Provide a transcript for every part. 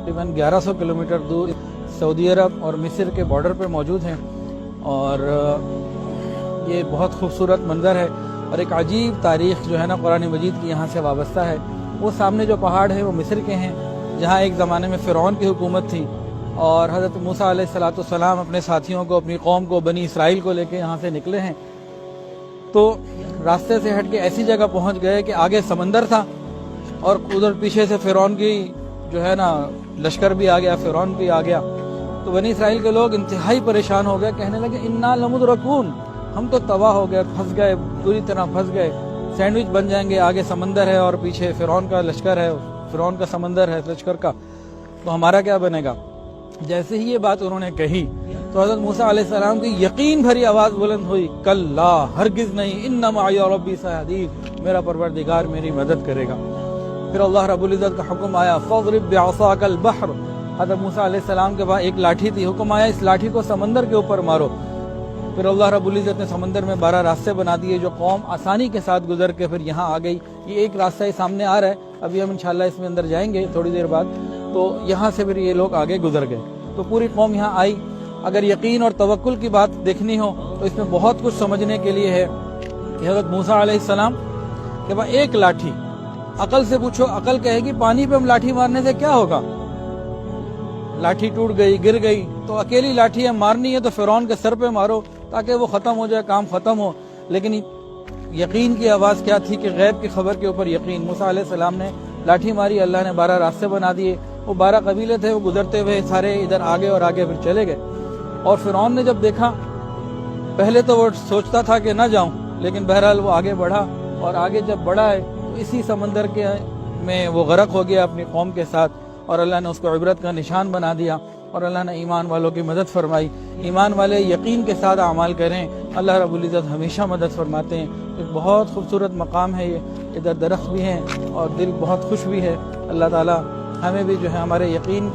تقریباً 1100 کلومیٹر دور سعودی عرب اور مصر کے بارڈر پہ موجود ہیں، اور یہ بہت خوبصورت منظر ہے اور ایک عجیب تاریخ جو ہے نا قرآن مجید کی یہاں سے وابستہ ہے۔ وہ سامنے جو پہاڑ ہے وہ مصر کے ہیں، جہاں ایک زمانے میں فرعون کی حکومت تھی، اور حضرت موسیٰ علیہ السلام اپنے ساتھیوں کو، اپنی قوم کو، بنی اسرائیل کو لے کے یہاں سے نکلے ہیں، تو راستے سے ہٹ کے ایسی جگہ پہنچ گئے کہ آگے سمندر تھا اور ادھر پیچھے سے فرعون کی جو ہے نا لشکر بھی آ گیا، فرعون بھی آ گیا۔ تو بنی اسرائیل کے لوگ انتہائی پریشان ہو گئے، کہنے لگے انا لمدرکون، ہم تو تباہ ہو گئے، پھنس گئے، پوری طرح پھنس گئے، سینڈوچ بن جائیں گے، آگے سمندر ہے اور پیچھے فرعون کا لشکر ہے، فرعون کا سمندر ہے لشکر کا، تو ہمارا کیا بنے گا۔ جیسے ہی یہ بات انہوں نے کہی تو حضرت موسیٰ علیہ السلام کی یقین بھری آواز بلند ہوئی، کلا، ہرگز نہیں، ان معی ربی سیہدین، میرا پروردگار میری مدد کرے گا۔ پھر اللہ رب العزت کا حکم آیا، فاضرب بعصاک البحر، حضرت موسیٰ علیہ السلام کے پاس ایک لاٹھی تھی، حکم آیا اس لاٹھی کو سمندر کے اوپر مارو۔ پھر اللہ رب العزت نے سمندر میں 12 راستے بنا دیے، جو قوم آسانی کے ساتھ گزر کے پھر یہاں آ گئی۔ یہ ایک راستہ سامنے آ رہا ہے، ابھی ہم انشاءاللہ اس میں اندر جائیں گے تھوڑی دیر بعد، تو یہاں سے پھر یہ لوگ آگے گزر گئے، تو پوری قوم یہاں آئی۔ اگر یقین اور توکل کی بات دیکھنی ہو تو اس میں بہت کچھ سمجھنے کے لیے ہے کہ حضرت موسیٰ علیہ السلام کے پاس ایک لاٹھی، عقل سے پوچھو، عقل کہے گی پانی پہ ہم لاٹھی مارنے سے کیا ہوگا، لاٹھی ٹوٹ گئی، گر گئی، تو اکیلی لاٹھی ہے، مارنی ہے تو فرعون کے سر پہ مارو تاکہ وہ ختم ہو جائے، کام ختم ہو۔ لیکن یقین کی آواز کیا تھی کہ غیب کی خبر کے اوپر یقین۔ موسیٰ علیہ السلام نے لاٹھی ماری، اللہ نے 12 راستے بنا دیے، وہ 12 قبیلے تھے، وہ گزرتے ہوئے سارے ادھر آگے اور آگے پھر چلے گئے۔ اور فرعون نے جب دیکھا، پہلے تو وہ سوچتا تھا کہ نہ جاؤں، لیکن بہرحال وہ آگے بڑھا، اور آگے جب بڑھا ہے تو اسی سمندر کے میں وہ غرق ہو گیا اپنی قوم کے ساتھ، اور اللہ نے اس کو عبرت کا نشان بنا دیا، اور اللہ نے ایمان والوں کی مدد فرمائی۔ ایمان والے یقین کے ساتھ اعمال کریں، اللہ رب العزت ہمیشہ مدد فرماتے ہیں۔ ایک بہت خوبصورت مقام ہے یہ، ادھر درخت بھی ہیں اور دل بہت خوش بھی ہے۔ اللہ تعالی ہمیں بھی جو ہے ہمارے یقین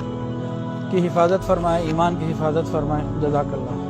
کی حفاظت فرمائے، ایمان کی حفاظت فرمائے۔ جزاک اللہ۔